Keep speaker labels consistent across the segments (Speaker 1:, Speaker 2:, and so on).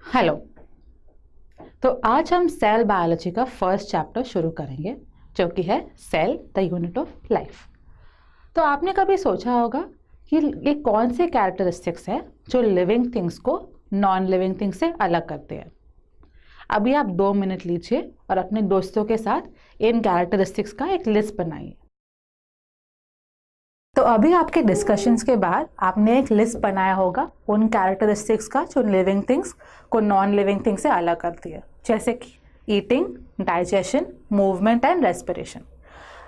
Speaker 1: Hello. तो आज हम सेल बायोलॉजी का फर्स्ट चैप्टर शुरू करेंगे जो कि है cell the unit of life. तो आपने कभी सोचा होगा कि ये कौन से कैरेक्टरिस्टिक्स है जो लिविंग थिंग्स को नॉन लिविंग थिंग्स से अलग करते हैं। अभी आप 2 मिनट लीजिए और अपने दोस्तों के साथ इन कैरेक्टरिस्टिक्स का एक लिस्ट बनाइए। तो अभी आपके डिस्कशंस के बाद आपने एक लिस्ट बनाया होगा उन कैरेक्टरिस्टिक्स का जो लिविंग थिंग्स को नॉन लिविंग थिंग्स से अलग करती है, जैसे कि eating, digestion, movement and respiration.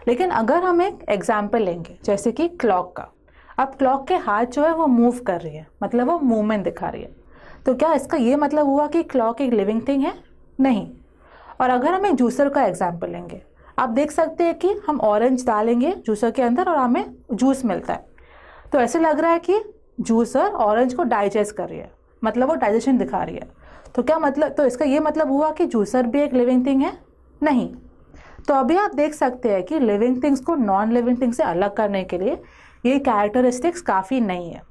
Speaker 1: लेकिन अगर हम एक एग्जाम्पल लेंगे जैसे कि क्लॉक का, अब क्लॉक के हाथ जो है वो मूव कर रही है, मतलब वो मूवमेंट दिखा रही है, तो क्या इसका ये मतलब हुआ कि क्लॉक एक लिविंग थिंग है? नहीं। और अगर हम एक जूसर का एग्जाम्पल लेंगे, आप देख सकते हैं कि हम ऑरेंज डालेंगे जूसर के अंदर और हमें जूस मिलता है, तो ऐसे लग रहा है कि जूसर ऑरेंज को डाइजेस्ट कर रही है, मतलब वो डाइजेशन दिखा रही है। तो क्या मतलब, तो इसका ये मतलब हुआ कि जूसर भी एक लिविंग थिंग है? नहीं। तो अभी आप देख सकते हैं कि लिविंग थिंग्स को नॉन लिविंग थिंग से अलग करने के लिए ये कैरेक्टरिस्टिक्स काफ़ी नहीं है।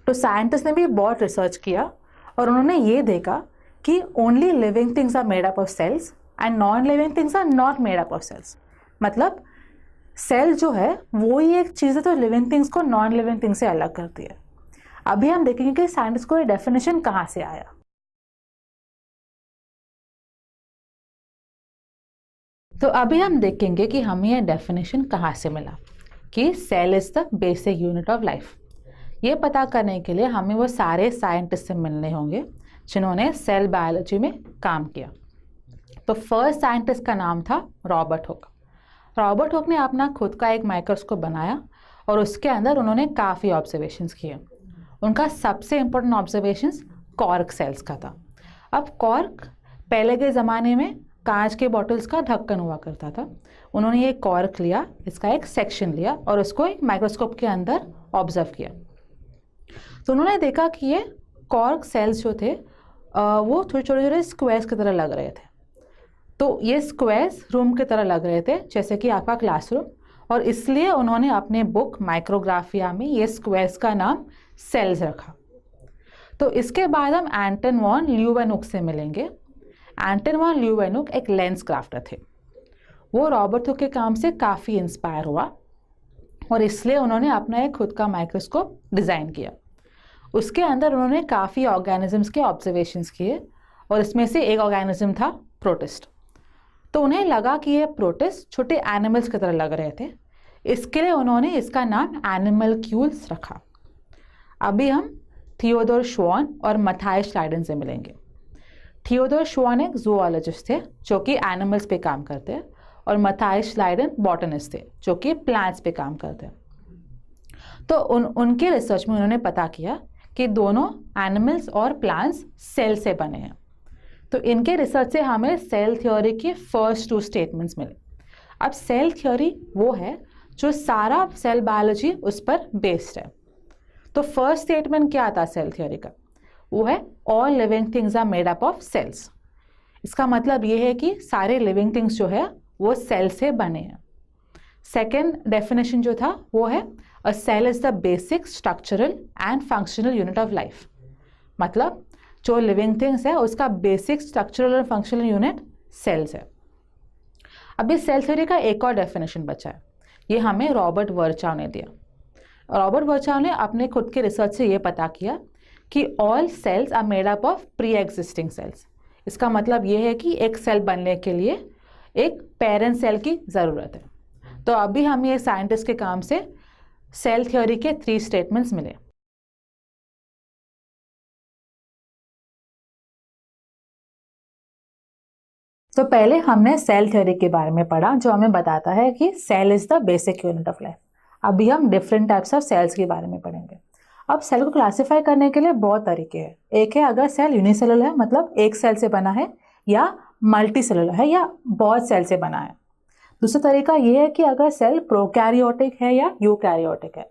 Speaker 1: तो साइंटिस्ट ने भी बहुत रिसर्च किया और उन्होंने ये देखा कि only living things are made up of cells and non living things are not made up of cells. मतलब सेल जो है वो ही एक चीज़ है तो लिविंग थिंग्स को नॉन लिविंग थिंग्स से अलग करती है। अभी हम देखेंगे कि साइंटिस्ट को ये डेफिनेशन कहाँ से आया। तो अभी हम देखेंगे कि हमें यह डेफिनेशन कहाँ से मिला कि cell is the basic unit of life. ये पता करने के लिए हमें वो सारे साइंटिस्ट से मिलने होंगे जिन्होंने सेल बायोलॉजी में काम किया। तो फर्स्ट साइंटिस्ट का नाम था रॉबर्ट हुक। रॉबर्ट हुक ने अपना खुद का एक माइक्रोस्कोप बनाया और उसके अंदर उन्होंने काफ़ी ऑब्जर्वेशंस किए। उनका सबसे इम्पोर्टेंट ऑब्जर्वेशंस कॉर्क सेल्स का था। अब कॉर्क पहले के ज़माने में कांच के बॉटल्स का ढक्कन हुआ करता था। उन्होंने ये कॉर्क लिया, इसका एक सेक्शन लिया और उसको एक माइक्रोस्कोप के अंदर ऑब्जर्व किया। तो उन्होंने देखा कि ये कॉर्क सेल्स जो थे वो छोटे छोटे छोटे स्क्वायर्स की तरह लग रहे थे। तो ये स्क्वायर्स रूम की तरह लग रहे थे, जैसे कि आपका क्लासरूम, और इसलिए उन्होंने अपने बुक माइक्रोग्राफिया में ये स्क्वायर्स का नाम सेल्स रखा। तो इसके बाद हम एंटन वॉन ल्यूवेनुक से मिलेंगे। एंटन वॉन ल्यूवेनुक एक लेंस क्राफ्टर थे। वो रॉबर्ट हुक के काम से काफ़ी इंस्पायर हुआ और इसलिए उन्होंने अपना एक खुद का माइक्रोस्कोप डिज़ाइन किया। उसके अंदर उन्होंने काफ़ी ऑर्गेनिजम्स के ऑब्जर्वेशंस किए और इसमें से एक ऑर्गेनिज्म था प्रोटिस्ट। तो उन्हें लगा कि ये प्रोटिस्ट छोटे एनिमल्स की तरह लग रहे थे, इसके लिए उन्होंने इसका नाम एनिमलक्यूल्स रखा। अभी हम थियोडोर श्वान और मथायस श्लाइडन से मिलेंगे। थियोडोर श्वान एक जूलॉजिस्ट थे जो कि एनिमल्स पे काम करते हैं, और मथायस श्लाइडन बॉटनिस्ट थे जो कि प्लांट्स पे काम करते हैं। तो उनके रिसर्च में उन्होंने पता किया कि दोनों एनिमल्स और प्लांट्स सेल से बने हैं। तो इनके रिसर्च से हमें सेल थ्योरी के फर्स्ट 2 स्टेटमेंट्स मिले। अब सेल थ्योरी वो है जो सारा सेल बायोलॉजी उस पर बेस्ड है। तो फर्स्ट स्टेटमेंट क्या था सेल थ्योरी का? वो है all living things are made up of cells. इसका मतलब ये है कि सारे लिविंग थिंग्स जो है वो सेल से बने हैं। सेकेंड डेफिनेशन जो था वो है a cell is the basic structural and functional unit of life. मतलब जो लिविंग थिंग्स है उसका बेसिक स्ट्रक्चरल और फंक्शनल यूनिट सेल्स है। अभी सेल थ्योरी का एक और डेफिनेशन बचा है, ये हमें रॉबर्ट वर्चाव ने दिया। रॉबर्ट वर्चाव ने अपने खुद के रिसर्च से ये पता किया कि all cells are made up of pre existing cells. इसका मतलब ये है कि एक सेल बनने के लिए एक पेरेंट सेल की ज़रूरत है। तो अभी हमें ये साइंटिस्ट के काम से सेल थ्योरी के 3 स्टेटमेंट्स मिले। तो पहले हमने सेल थ्योरी के बारे में पढ़ा जो हमें बताता है कि cell is the basic unit of life. अभी हम डिफरेंट टाइप्स ऑफ सेल्स के बारे में पढ़ेंगे। अब सेल को क्लासिफाई करने के लिए बहुत तरीके हैं। एक है अगर सेल यूनिसेलुलर है, मतलब एक सेल से बना है, या मल्टी सेलुलर है या बहुत सेल से बना है। दूसरा तरीका ये है कि अगर सेल प्रोकैरियोटिक है या यूकैरियोटिक है।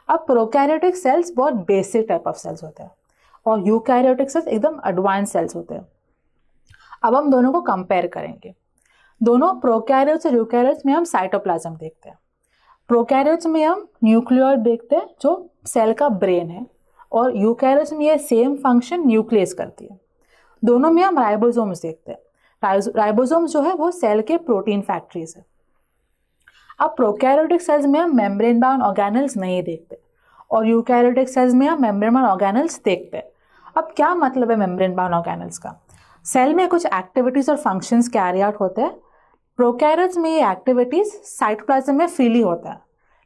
Speaker 1: अब प्रोकैरियोटिक सेल्स बहुत बेसिक टाइप ऑफ सेल्स होते हैं और यूकैरियोटिक सेल्स एकदम एडवांस सेल्स होते हैं। अब हम दोनों को कंपेयर करेंगे। दोनों प्रोकैरियोट्स और यूकैरियोट्स में हम साइटोप्लाज्म देखते हैं। प्रोकैरियोट्स में हम न्यूक्लियोइड देखते हैं जो सेल का ब्रेन है, और यूकैरियोट्स में ये सेम फंक्शन न्यूक्लियस करती है। दोनों में हम राइबोसोम्स देखते हैं। राइबोसोम्स जो है वो सेल के प्रोटीन फैक्ट्रीज है। अब प्रोकैरियोटिक सेल्स में हम मेम्ब्रेन बाउंड ऑर्गेनेल्स नहीं देखते और यूकैरियोटिक सेल्स में हम मेम्ब्रेन बाउंड ऑर्गेनेल्स देखते हैं। अब क्या मतलब है मेम्ब्रेन बाउंड ऑर्गेनेल्स का? सेल में कुछ एक्टिविटीज और फंक्शंस कैरी आउट होते हैं। प्रोकैरियोट्स में ये एक्टिविटीज साइटोप्लाज्म में फ्रीली होता है,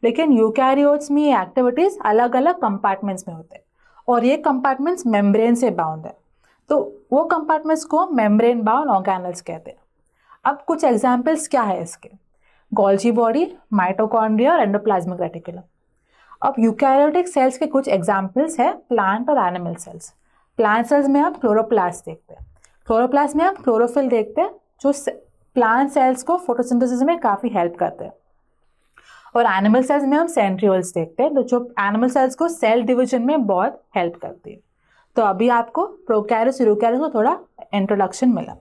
Speaker 1: लेकिन यूकैरियोट्स में ये एक्टिविटीज अलग अलग कंपार्टमेंट्स में होते हैं और ये कंपार्टमेंट्स मेम्ब्रेन से बाउंड है, तो वो कंपार्टमेंट्स को मेम्ब्रेन बाउंड ऑर्गेनेल्स कहते हैं। अब कुछ एग्जाम्पल्स क्या है इसके? गोल्जी बॉडी, माइटोकॉन्ड्रिया और एंडोप्लाज्मिक रेटिकुलम। अब यूकैरियोटिक सेल्स के कुछ एग्जाम्पल्स है प्लांट और एनिमल सेल्स। प्लांट सेल्स में हम क्लोरोप्लास्ट देखते हैं, क्लोरोप्लास्ट में हम क्लोरोफिल देखते हैं जो प्लांट सेल्स को फोटोसिंथेसिस में काफ़ी हेल्प करते हैं। और एनिमल सेल्स में हम सेंट्रियोल्स देखते हैं जो एनिमल सेल्स को सेल डिवीजन में बहुत हेल्प करती है। तो अभी आपको प्रोकैरियोट्स और यूकैरियोट्स को थोड़ा इंट्रोडक्शन मिला।